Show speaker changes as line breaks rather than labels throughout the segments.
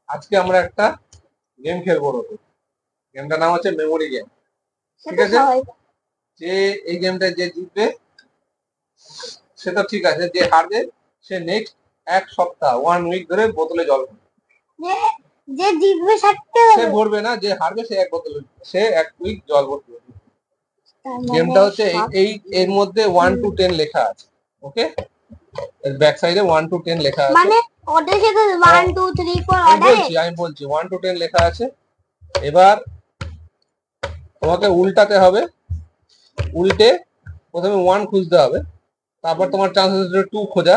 আজকে আমরা একটা গেম খেলবো। গেমটার নাম হচ্ছে মেমোরি গেম। ঠিক আছে, যে এই গেমটা যে জিতবে সে তো ঠিক আছে, যে হারবে সে নেক্সট 1 সপ্তাহ 1 উইক ধরে বোতলে জল ভরবে।
যে জিতবে
সে ভরবে না, যে হারবে সে 1 উইক জল ভরবে। গেমটা হচ্ছে এই এর মধ্যে 1 to 10 লেখা আছে। ওকে, এর ব্যাক সাইডে 1 to 10 লেখা আছে।
মানে অর্ডার সাথে 1 2 3 4 অর্ডার
আমি বলছি 1 to 10 লেখা আছে। এবার তোমাকে উল্টাতে হবে, উল্টে প্রথমে 1 খুঁজতে হবে, তারপর তোমার চান্স আছে 2 খোঁজা।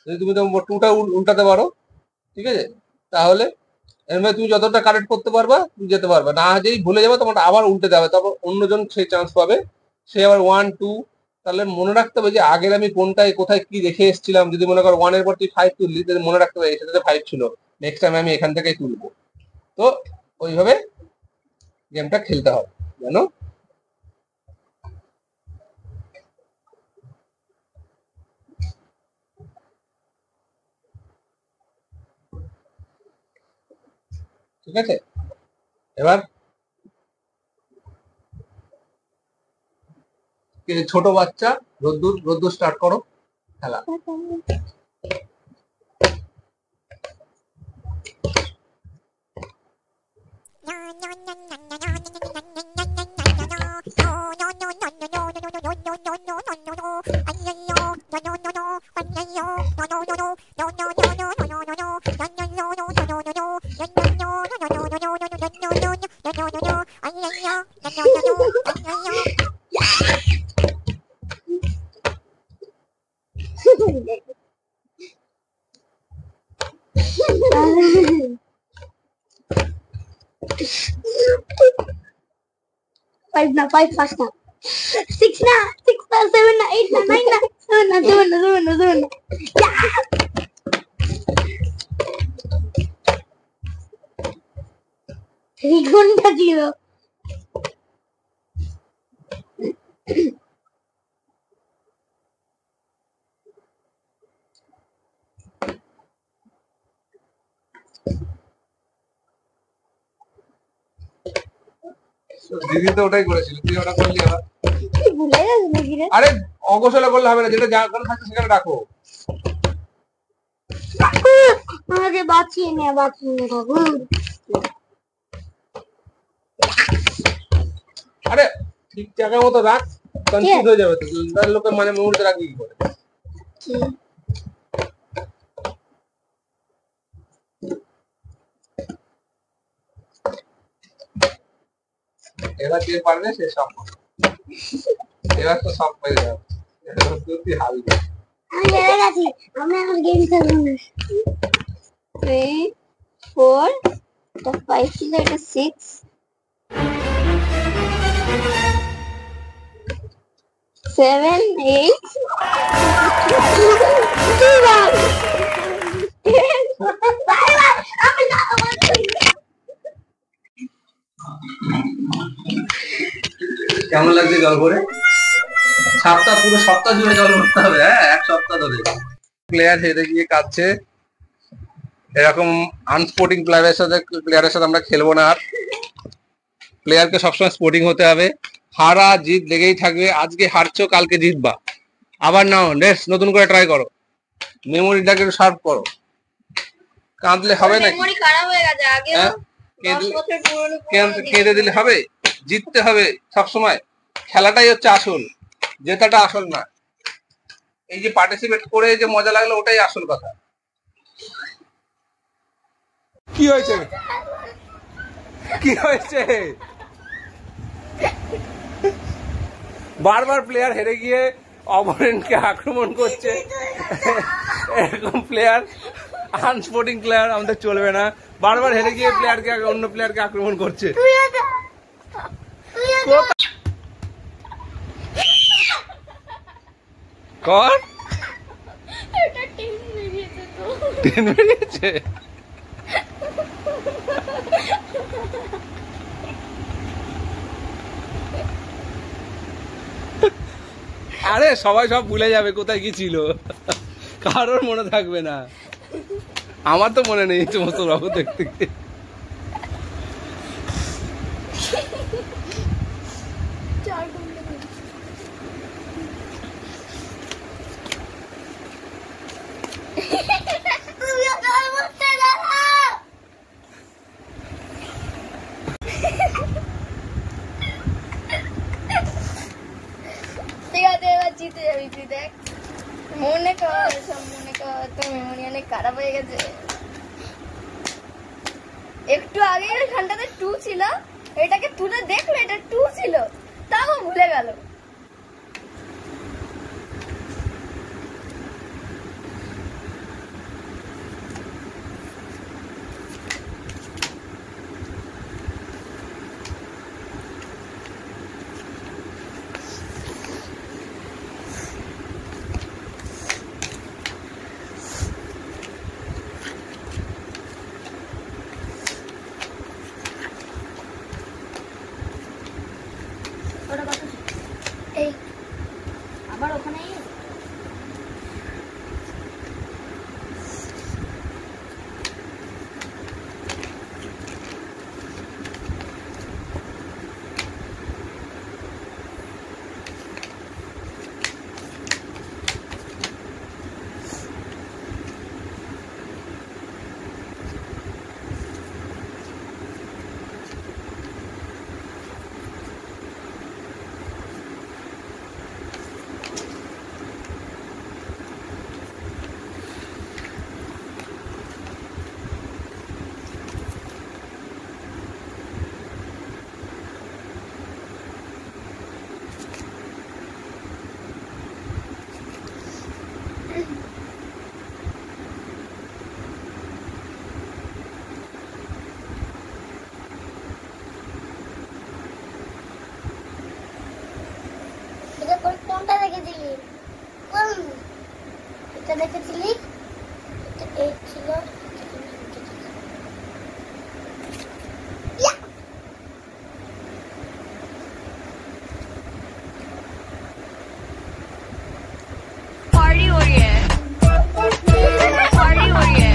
যদি তুমি 2টা উল্টাতে পারো, ঠিক আছে, তাহলে এর মধ্যে তুমি যতটা কারেক্ট করতে পারবা তুমি যেতে পারবে না। যেই ভুলে যাবে তোমার আবার উল্টে যাবে, তারপর অন্যজন সেই চান্স পাবে, সে আবার 1 2। তাহলে মনে রাখতে হবে যে আগের আমি কোনটায় কোথায় কি রেখে এসেছিলাম। যদি মনে করো 1 এর পর তুই 5 তুললি, তাহলে মনে রাখতে হবে এটাতে 5 ছিল, নেক্সট টাইম আমি এখান থেকেই তুলবো। তো ওইভাবে গেমটা খেলতে হবে, জানো? ঠিক আছে, এবার ছোট বাচ্চা রোদ্দুর স্টার্ট করো খেলা।
Five na, five fast na. Six na, seven na, eight na, nine na, seven na. Yeah! ঘন্টা ছিল।
দিদি তো ওটাই করেছিল, তুই ওটা করলি আবার।
ভুলে গেছি নাকি রে?
আরে অগোছালো করলে হবে না, যেটা জায়গা থাকছে সেখানে রাখো।
আমাকে বাঁচিয়ে নে কাকু।
আরে ঠিক জায়গা মতো রাখ, কনফিউজ হয়ে যাবে তো, তার লোকের মানে মুহূর্তে রাখবি কি করে? এবার যে পারবে সে সব, এবার তো সব পেয়ে যাবে, তুই হারবি।
আমি হেরে গেছি, আমরা এখন গেম খেলবো না। 3 4 এটা 5 ছিল, এটা 6 7 8
কেমন লাগছে জল ভরে? পুরো সপ্তাহ জুড়ে জল ভরতে হবে। হ্যাঁ, 1 সপ্তাহ ধরে প্লেয়ার হেরে গিয়ে কাঁদছে। এরকম আনস্পোর্টিং প্লেয়ারের সাথে আমরা খেলবো না আর। প্লেয়ারকে সবসময় স্পোর্টিং হতে হবে। হারা জিত লেগেই থাকবে। আজকে হারছো, কালকে জিতবা, আবার নাও নেক্সট নতুন করে ট্রাই করো, মেমোরিটাকে শার্প করো। কাঁদলে হবে না,
মেমোরি খারাপ হয়ে গেছে। আগে 10 বছর পুরনো
কেঁদে দিলে হবে? জিততে হবে সবসময়। খেলাটাই হচ্ছে আসল, জেতাটা আসল না। এই যে পার্টিসিপেট করে যে মজা লাগলো ওটাই আসল কথা। কি হয়েছে? কি হয়েছে? বারবার প্লেয়ার হেরে গিয়ে অপোনেন্টকে আক্রমণ করছে। এরকম প্লেয়ার, আনস্পোর্টিং প্লেয়ার আমাদের চলবে না। বারবার হেরে গিয়ে প্লেয়ারকে, অন্য প্লেয়ারকে আক্রমণ করছে। কর, টেন বেরিয়েছে। আরে সবাই সব ভুলে যাবে কোথায় কি ছিল, কারোর মনে থাকবে না। আমার তো মনে নেই সমস্ত বাবু দেখতে গিয়ে।
ঠিক আছে, এবার জিতে যাবি তুই, দেখ। মনে কর, সব মনে কর, তোর মেমোরি অনেক খারাপ হয়ে গেছে। একটু আগে এখানটাতে 2 ছিল, এটাকে তুলে দেখলো এটা 2 ছিল, তাও ভুলে গেল। এই আবার ওখানে কোনটা দেখেছিলি? কোন এটা দেখেছিলি? এটা 8 ছিল।
Party हो रही है